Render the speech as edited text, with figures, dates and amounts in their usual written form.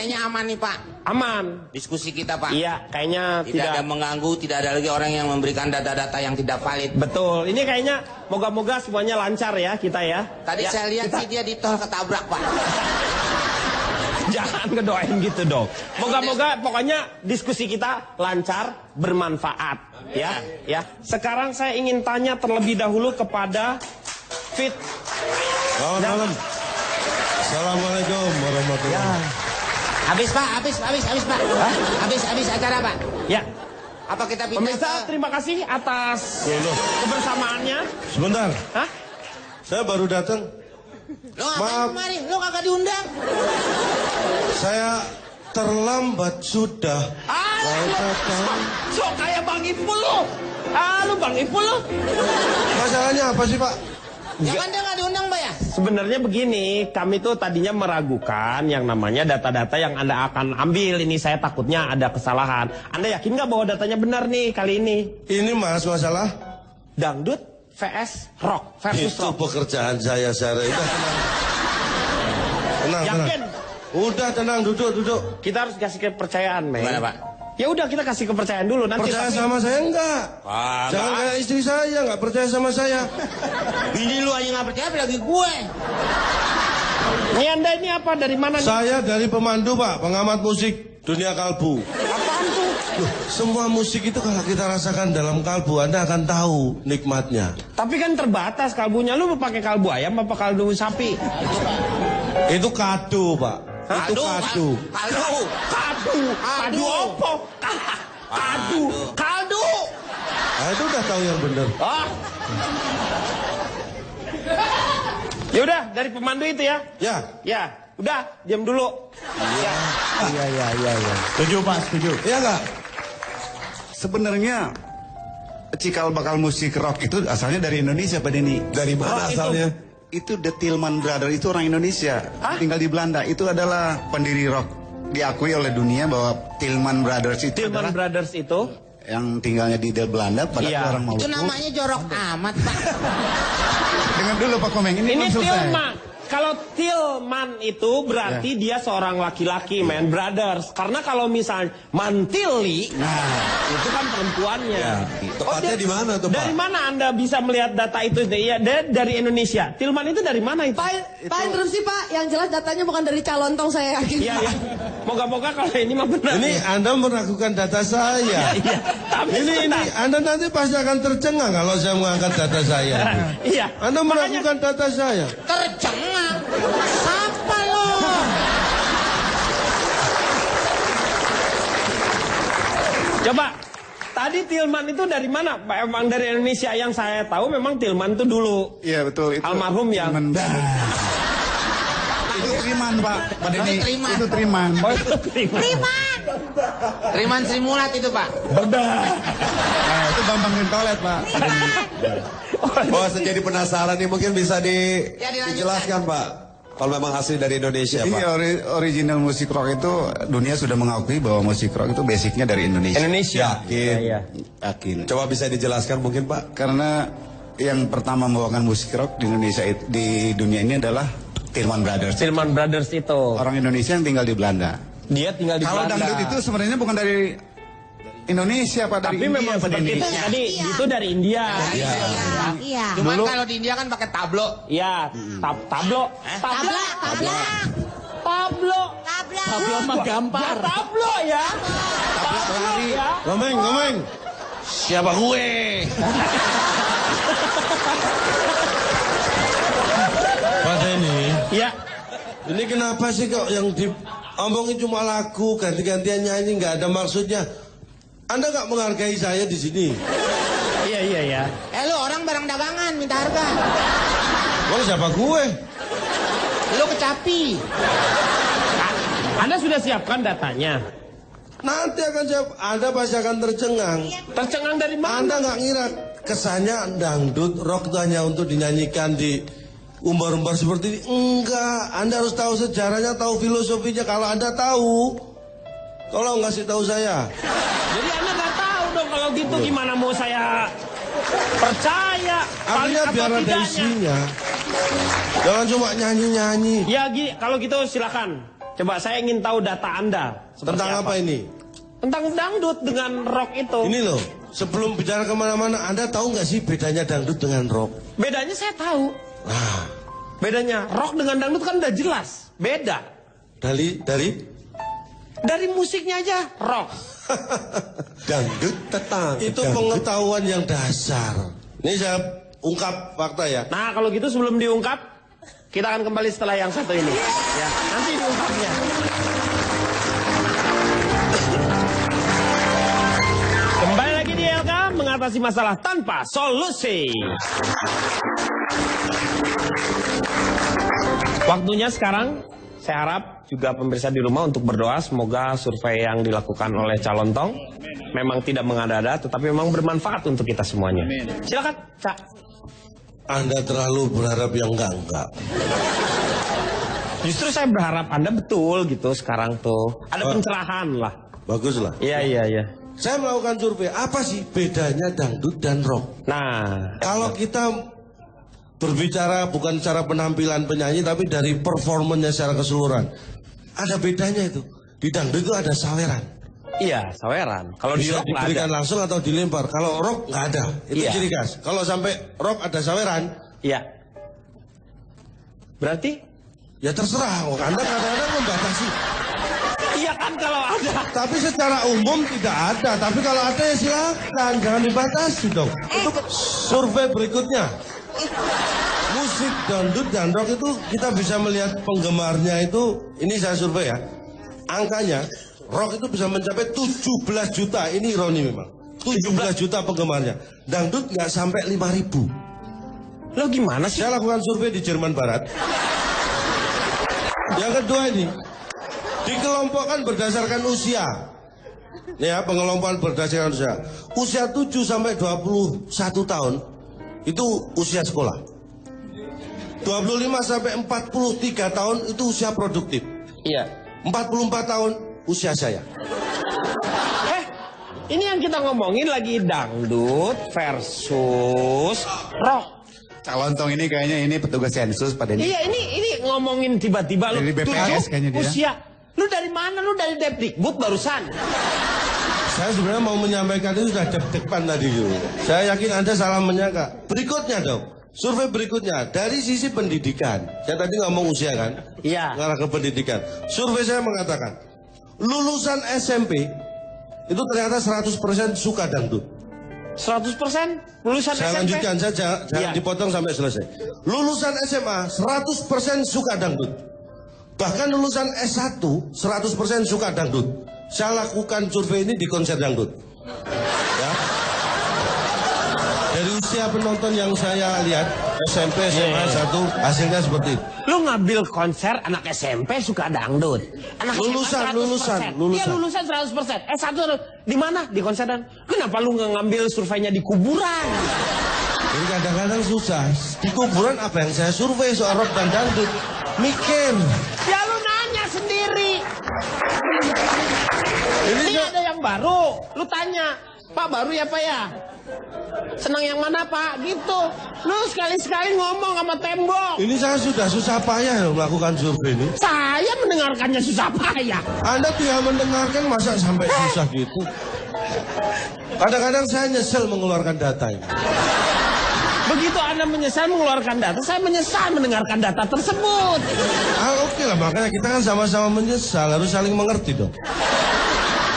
kayaknya aman nih Pak. Aman. Diskusi kita Pak. Iya, kayaknya tidak ada mengganggu, tidak ada lagi orang yang memberikan data-data yang tidak valid. Betul. Ini kayaknya moga-moga semuanya lancar ya kita ya. Tadi ya, saya lihat sih dia di tol ketabrak Pak. Jangan ngedoain gitu dong. Moga-moga pokoknya diskusi kita lancar, bermanfaat ya. Ya. Sekarang saya ingin tanya terlebih dahulu kepada Fit. Selamat malam. Assalamualaikum warahmatullahi wabarakatuh. Habis Pak, habis Pak. Habis acara Pak. Ya. Apa kita pindah Pemirsa, ke... terima kasih atas kebersamaannya. Sebentar, Hah? saya baru datang. Lo ngapain kemarin? Lo kagak diundang. Saya terlambat sudah. So kayak Bang Ipul lo. Lu Bang Ipul lo. Masalahnya apa sih Pak? Ya kan dia nggak diundang Pak ya? Sebenarnya begini, kami tuh tadinya meragukan yang namanya data-data yang Anda akan ambil. Ini saya takutnya ada kesalahan. Anda yakin nggak bahwa datanya benar nih kali ini? Ini Mas masalah Dangdut vs rock versus itu rock. pekerjaan saya udah tenang. Tenang. Yakin? Udah tenang, duduk. Kita harus kasih kepercayaan, men. Gimana Pak? Ya udah kita kasih kepercayaan dulu nanti. Percaya sama saya enggak? Jangan kayak istri saya, enggak percaya sama saya. Bini lu aja nggak percaya, apalagi gue. Ini Anda ini apa? Dari mana nih? Saya dari pemandu Pak, pengamat musik dunia kalbu. Apaan tuh? Loh, semua musik itu kalau kita rasakan dalam kalbu, Anda akan tahu nikmatnya. Tapi kan terbatas kalbunya. Lu mau pakai kalbu ayam apa kalbu sapi? Itu kado Pak. Itu kado. Kadu apa? Kaldu. Nah, itu udah tahu yang bener. Ah. Ya udah dari pemandu itu ya. Ya, udah diam dulu. Iya. Setuju Pak, setuju. Iya nggak? Sebenarnya cikal bakal musik rock itu asalnya dari Indonesia Pak Denny. Dari mana asalnya? Itu The Tillman Brothers, itu orang Indonesia. Hah? Tinggal di Belanda. Itu adalah pendiri rock. Diakui oleh dunia bahwa Tillman Brothers itu Tillman adalah Brothers itu yang tinggalnya di Belanda pada Iya. orang Maluku. Itu namanya jorok amat Pak. Dengar dulu Pak Komeng, ini belum selesai. Tillman. Kalau Tillman itu berarti dia seorang laki-laki, man, brothers. Karena kalau misalnya Mantili, itu kan perempuannya. Tepatnya di mana tuh Pak? Dari mana Anda bisa melihat data itu? Ya, dari Indonesia. Tillman itu dari mana itu? Pak interupsi Pak, yang jelas datanya bukan dari Calontong saya yakin. Iya, ya. Moga-moga kalau ini mah benar. Ini Anda meragukan data saya. Iya. Tapi Ini Anda nanti pasti akan tercengang kalau saya mengangkat data saya. Iya. Anda meragukan data saya. Tercengang. Apa lo? Coba. Tadi Tillman itu dari mana? Emang dari Indonesia. Yang saya tahu memang Tillman itu dulu. Iya betul. Itu Almarhum yang itu Triman Pak. Pak Denny. Triman. Itu Triman. Oh, itu Tillman. Triman Sri Mulat itu Pak. Nah, itu Bambang Rintolet Pak. Oh, saya jadi penasaran nih, mungkin bisa dilanjutkan. dijelaskan Pak. Kalau memang asli dari Indonesia Pak. Iya, original musik rock itu dunia sudah mengakui bahwa musik rock itu basicnya dari Indonesia. Indonesia. Yakin. Iya. Yakin. Coba bisa dijelaskan mungkin Pak. Karena yang pertama membawakan musik rock di Indonesia di dunia ini adalah Tillman Brothers. Tillman Brothers itu. Orang Indonesia yang tinggal di Belanda. Dia tinggal di Kalau Belanda. dangdut itu sebenarnya bukan dari Indonesia Pak, dari Tapi India, memang Pak seperti Denny. itu tadi itu dari India. Iya. Cuman kalau di India kan pakai tablo. Iya, tablo. Tabla. Tablo. Tablo mah gampar. Tablo ya. Tablo ya. Ngomeng. Siapa gue? Pak Denny. Iya. Ini kenapa sih kok yang diomongin cuma lagu, ganti-gantian nyanyi, nggak ada maksudnya. Anda nggak menghargai saya di sini. Iya. Lu orang barang dagangan minta harga. Bang siapa gue? Lu kecapi. Anda sudah siapkan datanya. Nanti akan siap. Anda pasti akan tercengang. Tercengang dari mana? Anda nggak ngira kesannya dangdut rock itu hanya untuk dinyanyikan di umbar-umbar seperti ini. Enggak, Anda harus tahu sejarahnya, tahu filosofinya. Kalau Anda tahu, tolong kasih tahu saya. Jadi Anda nggak tahu dong kalau gitu gimana mau saya percaya? Artinya Atau biar ada tidaknya? isinya. Jangan cuma nyanyi-nyanyi. Ya, kalau gitu silakan. Coba saya ingin tahu data Anda. Tentang apa ini? Tentang dangdut dengan rock itu. Ini loh, sebelum bicara kemana-mana, Anda tahu nggak sih bedanya dangdut dengan rock? Bedanya saya tahu. Nah, Bedanya rock dengan dangdut kan udah jelas. Beda. Dari musiknya aja rock. dangdut tetang. Itu pengetahuan yang dasar. Ini saya ungkap fakta ya. Nah kalau gitu sebelum diungkap, kita akan kembali setelah yang satu ini. Ya, nanti diungkapnya. Kembali lagi di LK mengatasi masalah tanpa solusi. Waktunya sekarang, saya harap juga pemirsa di rumah untuk berdoa semoga survei yang dilakukan oleh calon tong memang tidak mengada-ada, tetapi memang bermanfaat untuk kita semuanya. Silakan, Cak. Anda terlalu berharap yang enggak. Justru saya berharap Anda betul gitu sekarang tuh. Ada pencerahan lah. Bagus lah. Iya. Saya melakukan survei, apa sih bedanya dangdut dan rock? Nah, Kalau kita berbicara bukan secara penampilan penyanyi, tapi dari performanya secara keseluruhan, ada bedanya itu. Di dangdut itu ada saweran. iya, saweran. Kalau di Bisa rock nggak diberikan ada. langsung atau dilempar. Kalau rock nggak ada. Itu Iya. ciri khas. Kalau sampai rock ada saweran, Iya. Berarti? ya terserah. Anda kadang-kadang membatasi. Iya kan kalau ada. Tapi secara umum tidak ada. Tapi kalau ada ya silakan, jangan dibatasi dong. Itu survei berikutnya. Musik dangdut dan rock itu kita bisa melihat penggemarnya itu. Ini saya survei ya. Angkanya rock itu bisa mencapai 17 juta. Ini ironi memang. 17 juta penggemarnya. Dangdut nggak sampai 5.000. Lo gimana sih? Saya lakukan survei di Jerman Barat. Yang kedua ini dikelompokkan berdasarkan usia. Ya, pengelompokan berdasarkan usia. Usia 7 sampai 21 tahun itu usia sekolah. 25 sampai 43 tahun itu usia produktif. Iya. 44 tahun usia saya. Ini yang kita ngomongin lagi dangdut versus rock. Calon tong ini kayaknya ini petugas sensus pada ini. Iya, ini ngomongin tiba-tiba lu Dari BPS kayaknya dia. usia. Lu dari mana? Lu dari Depdikbud barusan. Saya sebenarnya mau menyampaikan itu sudah deg-degan tadi dulu. Saya yakin Anda salah menyangka. Berikutnya dong, survei berikutnya dari sisi pendidikan. Saya tadi ngomong usia kan? Iya. Mengarah ke pendidikan. Survei saya mengatakan, lulusan SMP itu ternyata 100% suka dangdut. 100% lulusan Saya SMP. lanjutkan saja, jangan Iya. dipotong sampai selesai. Lulusan SMA 100% suka dangdut. Bahkan lulusan S1 100% suka dangdut. Saya lakukan survei ini di konser dangdut. Ya. Dari usia penonton yang saya lihat SMP, SMA S1 hasilnya seperti itu. Lu ngambil konser anak SMP suka dangdut. Anak Lulusan, SMA 100%. lulusan. Iya lulusan 100%. S1 di mana? Di konser dan. Kenapa lu nggak ngambil surveinya di kuburan? Jadi kadang-kadang susah. Di kuburan apa yang saya survei soal rock dan dangdut? Mikir. Ya lu nanya sendiri. Ini Ini ada yang baru. Lu tanya, Pak baru ya Pak ya? Senang yang mana Pak? Gitu. Lu sekali-sekali ngomong sama tembok. Ini saya sudah susah payah melakukan survei ini. Saya mendengarkannya susah payah. Anda tinggal mendengarkan masa sampai susah gitu. Kadang-kadang saya nyesel mengeluarkan data ini. Begitu Anda menyesal mengeluarkan data, saya menyesal mendengarkan data tersebut. Oke lah, makanya kita kan sama-sama menyesal, harus saling mengerti dong.